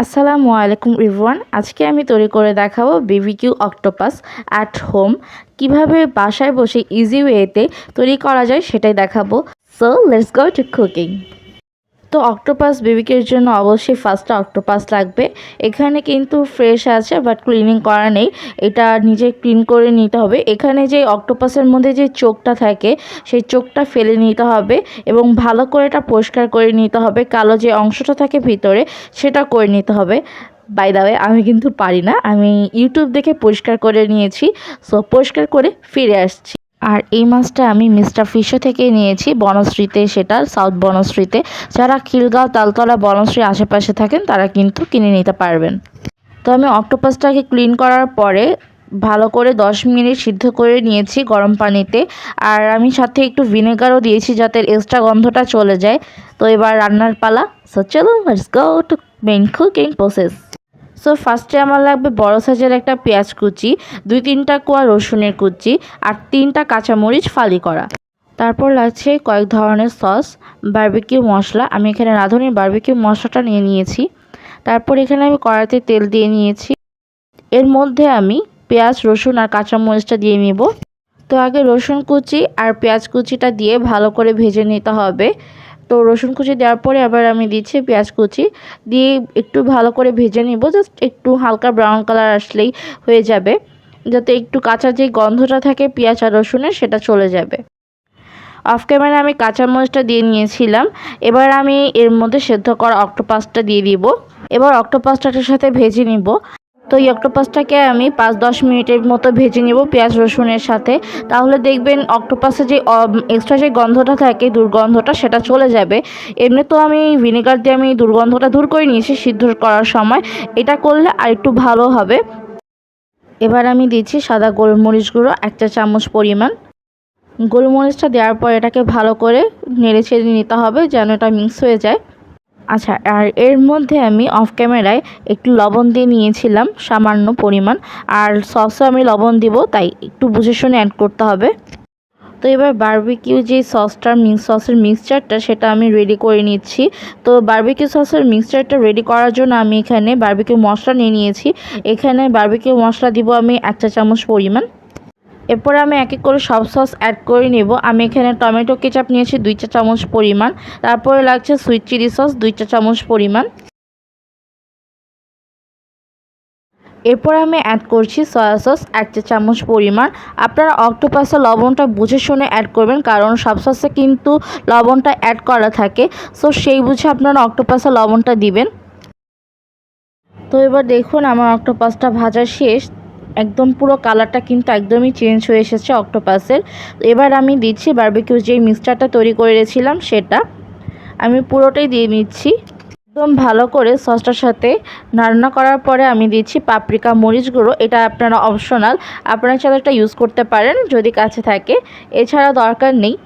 আসসালামু আলাইকুম এভরিওয়ান। আজকে আমি তৈরি করে দেখাবো বিবিকিউ অক্টোপাস অ্যাট হোম। কিভাবে বাসায় বসে ইজি ওয়েতে তৈরি করা যায় সেটাই দেখাবো। So let's go to cooking. তো অক্টোপাস বিবিকিউর জন্য অবশ্যই ফার্স্টে অক্টোপাস লাগবে। এখানে কিন্তু ফ্রেশ আছে বাট ক্লিনিং করা নেই, এটা নিজে ক্লিন করে নিতে হবে। এখানে যে অক্টোপাসের মধ্যে যে চোখটা থাকে সেই চোখটা ফেলে নিতে হবে এবং ভালো করে এটা পরিষ্কার করে নিতে হবে। কালো যে অংশটা থাকে ভিতরে সেটা করে নিতে হবে। বাই দ্য ওয়ে আমি কিন্তু পারি না, আমি ইউটিউব দেখে পরিষ্কার করে নিয়েছি। সো পরিষ্কার করে ফিরে আসছি। আর এই মাছটা আমি মিস্টার ফিশো থেকে নিয়েছি, বনশ্রীতে, সেটা সাউথ বনশ্রীতে। যারা খিলগাঁও, তালতলা, বনশ্রী আশেপাশে থাকেন তারা কিন্তু কিনে নিতে পারবেন। তো আমি অক্টোপাসটাকে ক্লিন করার পরে ভালো করে 10 মিনিট সিদ্ধ করে নিয়েছি গরম পানিতে। আর আমি সাথে একটু ভিনেগারও দিয়েছি যাতে এক্সট্রা গন্ধটা চলে যায়। তো এবার রান্নার পালা। সো চলো let's go to main cooking process. So ফার্স্টে আমার লাগবে বড় সাইজের একটা পেঁয়াজ কুচি, 2-3টা কোয়া রসুনের কুচি আর 3টা কাঁচামরিচ ফালি করা। তারপর লাগছে কয়েক ধরনের সস, বারবিকিউ মশলা। আমি এখানে রাঁধুনির বারবিকিউ মশলাটা নিয়ে নিয়েছি। তারপর এখানে আমি কড়াইতে তেল দিয়ে নিয়েছি। এর মধ্যে আমি পেঁয়াজ, রসুন আর কাঁচামরিচটা দিয়ে নিব। তো আগে রসুন কুচি আর পেঁয়াজ কুচিটা দিয়ে ভালো করে ভেজে নিতে হবে। তো রসুন কুচি দেওয়ার পরে আবার আমি দিচ্ছি পেঁয়াজ কুচি, দিয়ে একটু ভালো করে ভেজে নিব। জাস্ট একটু হালকা ব্রাউন কালার আসলেই হয়ে যাবে, যাতে একটু কাঁচা যে গন্ধটা থাকে পেঁয়াজ আর রসুনের সেটা চলে যাবে। অফ ক্যামেরা আমি কাঁচামরিচটা দিয়ে নিয়েছিলাম। এবার আমি এর মধ্যে সেদ্ধ করা অক্টোপাসটা দিয়ে দিব। এবার অক্টোপাসটার সাথে ভেজে নিব। তো এই অক্টোপাসটাকে আমি 5-10 মিনিটের মতো ভেজে নেব পেঁয়াজ রসুনের সাথে। তাহলে দেখবেন অক্টোপাসে যে এক্সট্রা যে গন্ধটা থাকে, দুর্গন্ধটা, সেটা চলে যাবে। এমনি তো আমি ভিনেগার দিয়ে আমি দুর্গন্ধটা দূর করে নিয়েছি সিদ্ধ করার সময়, এটা করলে আর একটু ভালো হবে। এবার আমি দিচ্ছি সাদা গোলমরিচ গুঁড়ো 1 চা চামচ পরিমাণ। গোলমরিচটা দেওয়ার পর এটাকে ভালো করে নেড়ে ছেড়ে নিতে হবে যেন এটা মিক্স হয়ে যায়। আচ্ছা, আর এর মধ্যে আমি অফ ক্যামেরায় একটু লবণ দিয়ে নিয়েছিলাম সামান্য পরিমাণ। আর সসও আমি লবণ দিব, তাই একটু বুঝে শুনে অ্যাড করতে হবে। তো এবার বারবিকিউ যে সসের মিক্সচারটা সেটা আমি রেডি করে নিচ্ছি। তো বারবিকিউ সসের মিক্সচারটা রেডি করার জন্য আমি এখানে বারবিকিউ মশলা নিয়ে নিয়েছি। এখানে বারবিকিউ মশলা দিব আমি 1 চা চামচ পরিমাণ। এরপরে আমি এক এক করে সব সস অ্যাড করে নেব। আমি এখানে টমেটো কেচাপ নিয়েছি 2 চা চামচ পরিমাণ। তারপরে লাগছে সুইট চিলি সস 2 চা চামচ পরিমাণ। এরপর আমি অ্যাড করছি সয়া সস 1 চা চামচ পরিমাণ। আপনারা অক্টোপাসে লবণটা বুঝে শুনে অ্যাড করবেন, কারণ সব সসে কিন্তু লবণটা অ্যাড করা থাকে। সো সেই বুঝে আপনারা অক্টোপাসে লবণটা দিবেন। তো এবার দেখুন আমার অক্টোপাসটা ভাজা শেষ। একদম পুরো কালারটা কিন্তু একদমই চেঞ্জ হয়ে এসেছে অক্টোপাসের। এবার আমি দিচ্ছি বারবিকিউ যেই মিক্সচারটা তৈরি করে রেখেছিলাম সেটা আমি পুরোটাই দিয়ে নিচ্ছি। একদম ভালো করে সসটার সাথে রান্না করার পরে আমি দিচ্ছি পাপরিকা মরিচ গুঁড়ো। এটা আপনারা অপশনাল, আপনারা চাইলে এটা ইউজ করতে পারেন যদি কাছে থাকে, এছাড়া দরকার নেই।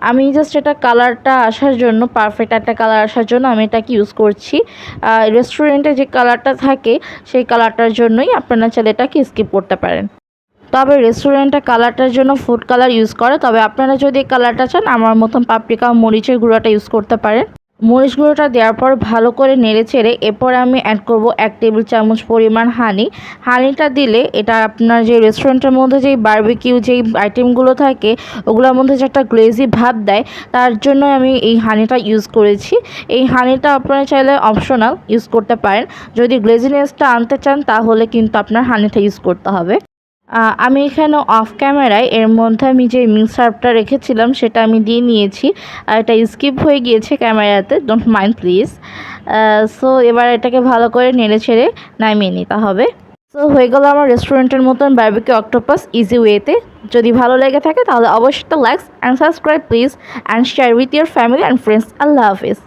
আমি জাস্ট এটা কালারটা আসার জন্য, পারফেক্ট একটা কালার আসার জন্য আমি এটাকে ইউজ করছি। রেস্টুরেন্টে যে কালারটা থাকে সেই কালারটার জন্যই আপনারা চাইলে এটাকে স্কিপ করতে পারেন। তবে রেস্টুরেন্টে কালারটার জন্য ফুড কালার ইউজ করে, তবে আপনারা যদি এই কালারটা চান আমার মতন পাপরিকা মরিচের গুঁড়োটা ইউজ করতে পারেন। মরিচ গুঁড়োটা দেওয়ার পর ভালো করে নেড়ে চেড়ে এরপর আমি অ্যাড করব 1 টেবিল চামচ পরিমাণ হানি। হানিটা দিলে এটা আপনার যে রেস্টুরেন্টের মধ্যে যেই বারবিকিউ যেই আইটেমগুলো থাকে ওগুলোর মধ্যে যে একটা গ্লেজি ভাব দেয়, তার জন্য আমি এই হানিটা ইউজ করেছি। এই হানিটা আপনারা চাইলে অপশনাল ইউজ করতে পারেন। যদি গ্লেজিনেসটা আনতে চান তাহলে কিন্তু আপনার হানিটা ইউজ করতে হবে। আমি এখানে অফ ক্যামেরায় এর মধ্যে আমি যে মিক্সারটা রেখেছিলাম সেটা আমি দিয়ে নিয়েছি। আর এটা স্কিপ হয়ে গিয়েছে ক্যামেরাতে, ডোন্ট মাইন্ড প্লিজ। সো এবার এটাকে ভালো করে নেড়ে ছেড়ে নামিয়ে নিতে হবে। সো হয়ে গেল আমার রেস্টুরেন্টের মতন বারবিকিউ অক্টোপাস ইজি ওয়েতে। যদি ভালো লেগে থাকে তাহলে অবশ্যই like and subscribe please, and share with your family and friends. Allah Hafiz.